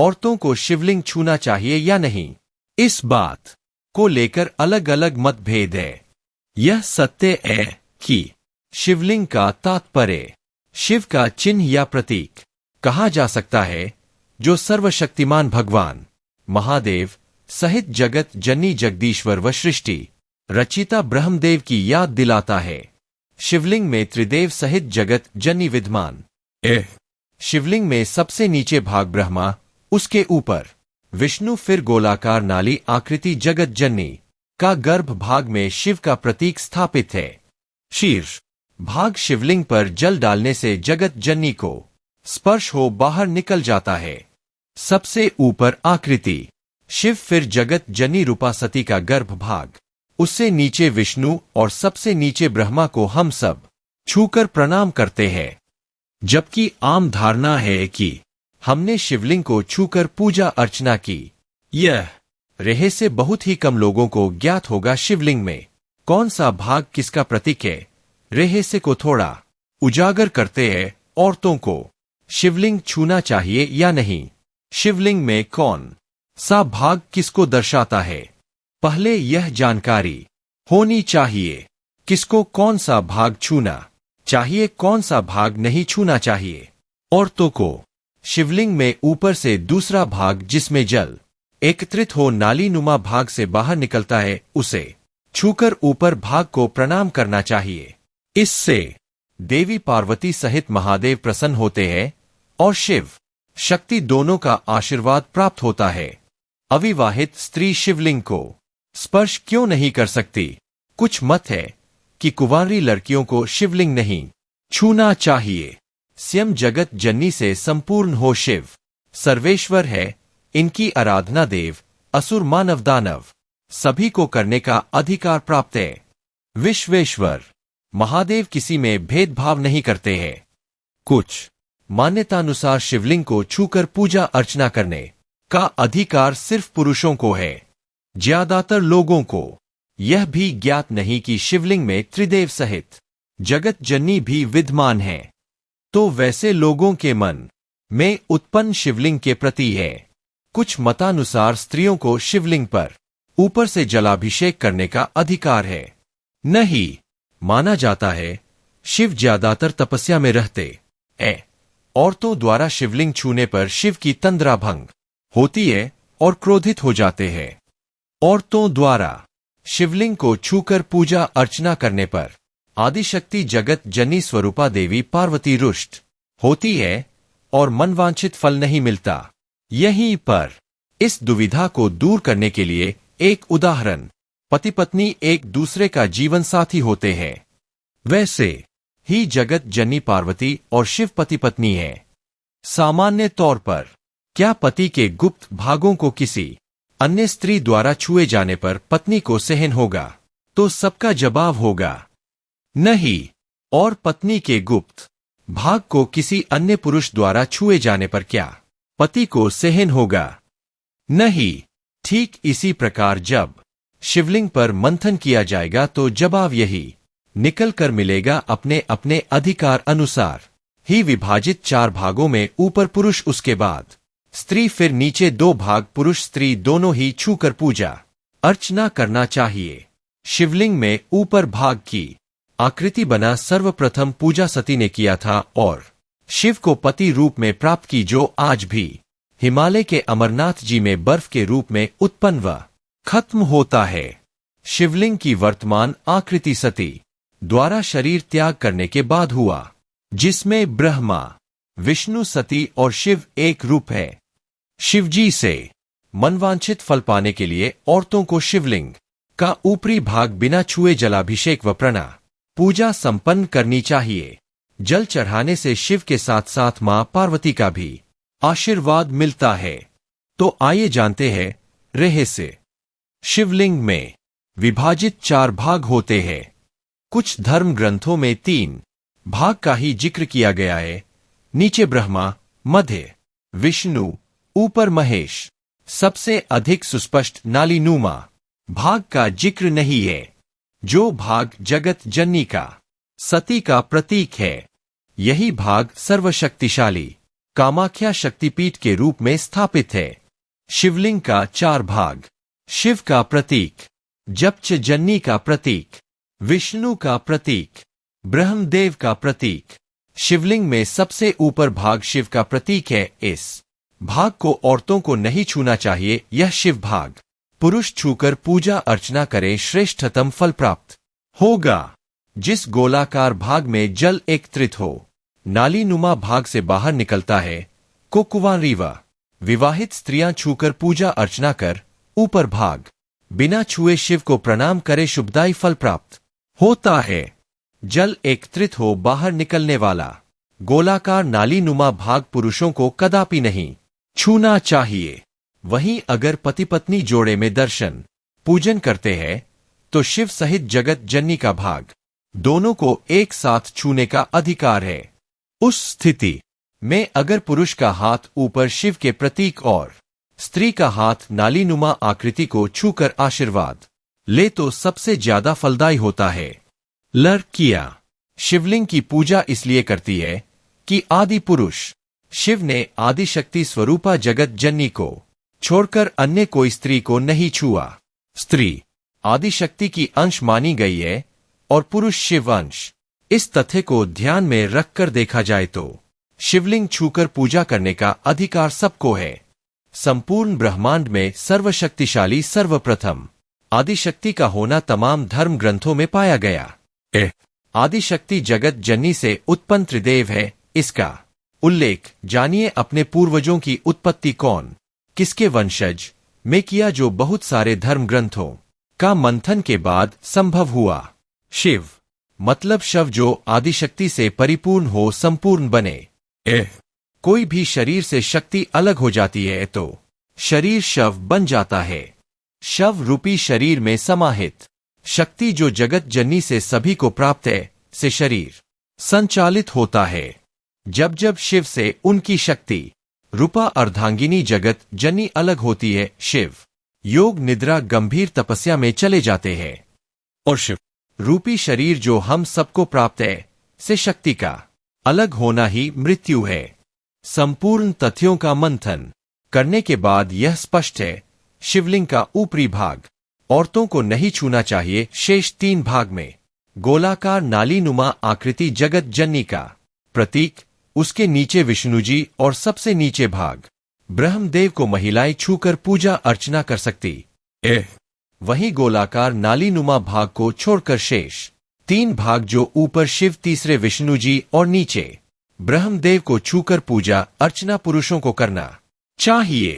औरतों को शिवलिंग छूना चाहिए या नहीं, इस बात को लेकर अलग अलग मतभेद है। यह सत्य है कि शिवलिंग का तात्पर्य शिव का चिन्ह या प्रतीक कहा जा सकता है, जो सर्वशक्तिमान भगवान महादेव सहित जगत जननी जगदीश्वर व सृष्टि रचिता ब्रह्मदेव की याद दिलाता है। शिवलिंग में त्रिदेव सहित जगत जननी विद्यमान है। शिवलिंग में सबसे नीचे भाग ब्रह्मा, उसके ऊपर विष्णु, फिर गोलाकार नाली आकृति जगत जननी का गर्भ भाग में शिव का प्रतीक स्थापित है। शीर्ष भाग शिवलिंग पर जल डालने से जगत जननी को स्पर्श हो बाहर निकल जाता है। सबसे ऊपर आकृति शिव, फिर जगत जननी रूपा सती का गर्भ भाग, उससे नीचे विष्णु और सबसे नीचे ब्रह्मा को हम सब छूकर प्रणाम करते हैं। जबकि आम धारणा है कि हमने शिवलिंग को छूकर पूजा अर्चना की। यह रहस्य बहुत ही कम लोगों को ज्ञात होगा। शिवलिंग में कौन सा भाग किसका प्रतीक है, रहस्य को थोड़ा उजागर करते हैं। औरतों को शिवलिंग छूना चाहिए या नहीं, शिवलिंग में कौन सा भाग किसको दर्शाता है, पहले यह जानकारी होनी चाहिए। किसको कौन सा भाग छूना चाहिए, कौन सा भाग नहीं छूना चाहिए। औरतों को शिवलिंग में ऊपर से दूसरा भाग जिसमें जल एकत्रित हो नाली नुमा भाग से बाहर निकलता है, उसे छूकर ऊपर भाग को प्रणाम करना चाहिए। इससे देवी पार्वती सहित महादेव प्रसन्न होते हैं और शिव शक्ति दोनों का आशीर्वाद प्राप्त होता है। अविवाहित स्त्री शिवलिंग को स्पर्श क्यों नहीं कर सकती? कुछ मत है कि कुंवारी लड़कियों को शिवलिंग नहीं छूना चाहिए। स्वयं जगत जननी से संपूर्ण हो शिव सर्वेश्वर है, इनकी आराधना देव असुर मानव दानव सभी को करने का अधिकार प्राप्त है। विश्वेश्वर महादेव किसी में भेदभाव नहीं करते हैं। कुछ मान्यतानुसार शिवलिंग को छूकर पूजा अर्चना करने का अधिकार सिर्फ पुरुषों को है। ज्यादातर लोगों को यह भी ज्ञात नहीं कि शिवलिंग में त्रिदेव सहित जगत जननी भी विद्यमान है। तो वैसे लोगों के मन में उत्पन्न शिवलिंग के प्रति है। कुछ मतानुसार स्त्रियों को शिवलिंग पर ऊपर से जलाभिषेक करने का अधिकार है। नहीं माना जाता है शिव ज्यादातर तपस्या में रहते हैं। औरतों द्वारा शिवलिंग छूने पर शिव की तंद्रा भंग होती है और क्रोधित हो जाते हैं। औरतों द्वारा शिवलिंग को छूकर पूजा अर्चना करने पर आदिशक्ति जगत जननी स्वरूपा देवी पार्वती रुष्ट होती है और मनवांछित फल नहीं मिलता। यहीं पर इस दुविधा को दूर करने के लिए एक उदाहरण, पति पत्नी एक दूसरे का जीवन साथी होते हैं, वैसे ही जगत जननी पार्वती और शिव पति पत्नी है। सामान्य तौर पर क्या पति के गुप्त भागों को किसी अन्य स्त्री द्वारा छुए जाने पर पत्नी को सहन होगा? तो सबका जवाब होगा नहीं। और पत्नी के गुप्त भाग को किसी अन्य पुरुष द्वारा छुए जाने पर क्या पति को सहन होगा? नहीं। ठीक इसी प्रकार जब शिवलिंग पर मंथन किया जाएगा तो जवाब यही निकल कर मिलेगा, अपने अपने अधिकार अनुसार ही विभाजित 4 भागों में ऊपर पुरुष, उसके बाद स्त्री, फिर नीचे 2 भाग पुरुष स्त्री दोनों ही छूकर पूजा अर्चना करना चाहिए। शिवलिंग में ऊपर भाग की आकृति बना सर्वप्रथम पूजा सती ने किया था और शिव को पति रूप में प्राप्त की, जो आज भी हिमालय के अमरनाथ जी में बर्फ के रूप में उत्पन्न व खत्म होता है। शिवलिंग की वर्तमान आकृति सती द्वारा शरीर त्याग करने के बाद हुआ, जिसमें ब्रह्मा, विष्णु, सती और शिव एक रूप है। शिवजी से मनवांछित फल पाने के लिए औरतों को शिवलिंग का ऊपरी भाग बिना छुए जलाभिषेक व प्रणा पूजा संपन्न करनी चाहिए। जल चढ़ाने से शिव के साथ साथ मां पार्वती का भी आशीर्वाद मिलता है। तो आइए जानते हैं रहस्य। शिवलिंग में विभाजित 4 भाग होते हैं। कुछ धर्म ग्रंथों में 3 भाग का ही जिक्र किया गया है। नीचे ब्रह्मा, मध्य विष्णु, ऊपर महेश। सबसे अधिक सुस्पष्ट नालीनुमा भाग का जिक्र नहीं है, जो भाग जगत जननी का, सती का प्रतीक है। यही भाग सर्वशक्तिशाली कामाख्या शक्तिपीठ के रूप में स्थापित है। शिवलिंग का 4 भाग। शिव का प्रतीक, जपच जन्नी का प्रतीक, विष्णु का प्रतीक, ब्रह्मदेव का प्रतीक। शिवलिंग में सबसे ऊपर भाग शिव का प्रतीक है। इस भाग को औरतों को नहीं छूना चाहिए। यह शिव भाग पुरुष छूकर पूजा अर्चना करें श्रेष्ठतम फल प्राप्त होगा। जिस गोलाकार भाग में जल एकत्रित हो, नाली नुमा भाग से बाहर निकलता है, को कुंवारीवा विवाहित स्त्रियां छूकर पूजा अर्चना कर ऊपर भाग बिना छुए शिव को प्रणाम करे शुभदायी फल प्राप्त होता है। जल एकत्रित हो बाहर निकलने वाला गोलाकार नाली नुमा भाग पुरुषों को कदापि नहीं छूना चाहिए। वहीं अगर पति पत्नी जोड़े में दर्शन पूजन करते हैं तो शिव सहित जगत जननी का भाग दोनों को एक साथ छूने का अधिकार है। उस स्थिति में अगर पुरुष का हाथ ऊपर शिव के प्रतीक और स्त्री का हाथ नाली नुमा आकृति को छूकर आशीर्वाद ले तो सबसे ज्यादा फलदायी होता है। लड़कियां शिवलिंग की पूजा इसलिए करती है कि आदि पुरुष शिव ने आदिशक्ति स्वरूपा जगत जननी को छोड़कर अन्य कोई स्त्री को नहीं छुआ। स्त्री आदिशक्ति की अंश मानी गई है और पुरुष शिव अंश। इस तथ्य को ध्यान में रखकर देखा जाए तो शिवलिंग छूकर पूजा करने का अधिकार सबको है। संपूर्ण ब्रह्मांड में सर्वशक्तिशाली सर्वप्रथम आदिशक्ति का होना तमाम धर्म ग्रंथों में पाया गया। आदिशक्ति जगत जननी से उत्पन्न त्रिदेव है। इसका उल्लेख जानिए अपने पूर्वजों की उत्पत्ति कौन किसके वंशज में किया, जो बहुत सारे धर्म ग्रंथों का मंथन के बाद संभव हुआ। शिव मतलब शव, जो आदिशक्ति से परिपूर्ण हो, संपूर्ण बने। कोई भी शरीर से शक्ति अलग हो जाती है तो शरीर शव बन जाता है। शव रूपी शरीर में समाहित शक्ति जो जगत जननी से सभी को प्राप्त है, से शरीर संचालित होता है। जब जब शिव से उनकी शक्ति रूपा अर्धांगिनी जगत जननी अलग होती है, शिव योग निद्रा गंभीर तपस्या में चले जाते हैं और शिव रूपी शरीर जो हम सबको प्राप्त है, से शक्ति का अलग होना ही मृत्यु है। संपूर्ण तथ्यों का मंथन करने के बाद यह स्पष्ट है, शिवलिंग का ऊपरी भाग औरतों को नहीं छूना चाहिए। शेष 3 भाग में गोलाकार नाली नुमा आकृति जगत जननी का प्रतीक, उसके नीचे विष्णुजी और सबसे नीचे भाग ब्रह्मदेव को महिलाएं छूकर पूजा अर्चना कर सकती। वहीं गोलाकार नाली नुमा भाग को छोड़कर शेष 3 भाग जो ऊपर शिव, तीसरे विष्णुजी और नीचे ब्रह्मदेव को छूकर पूजा अर्चना पुरुषों को करना चाहिए।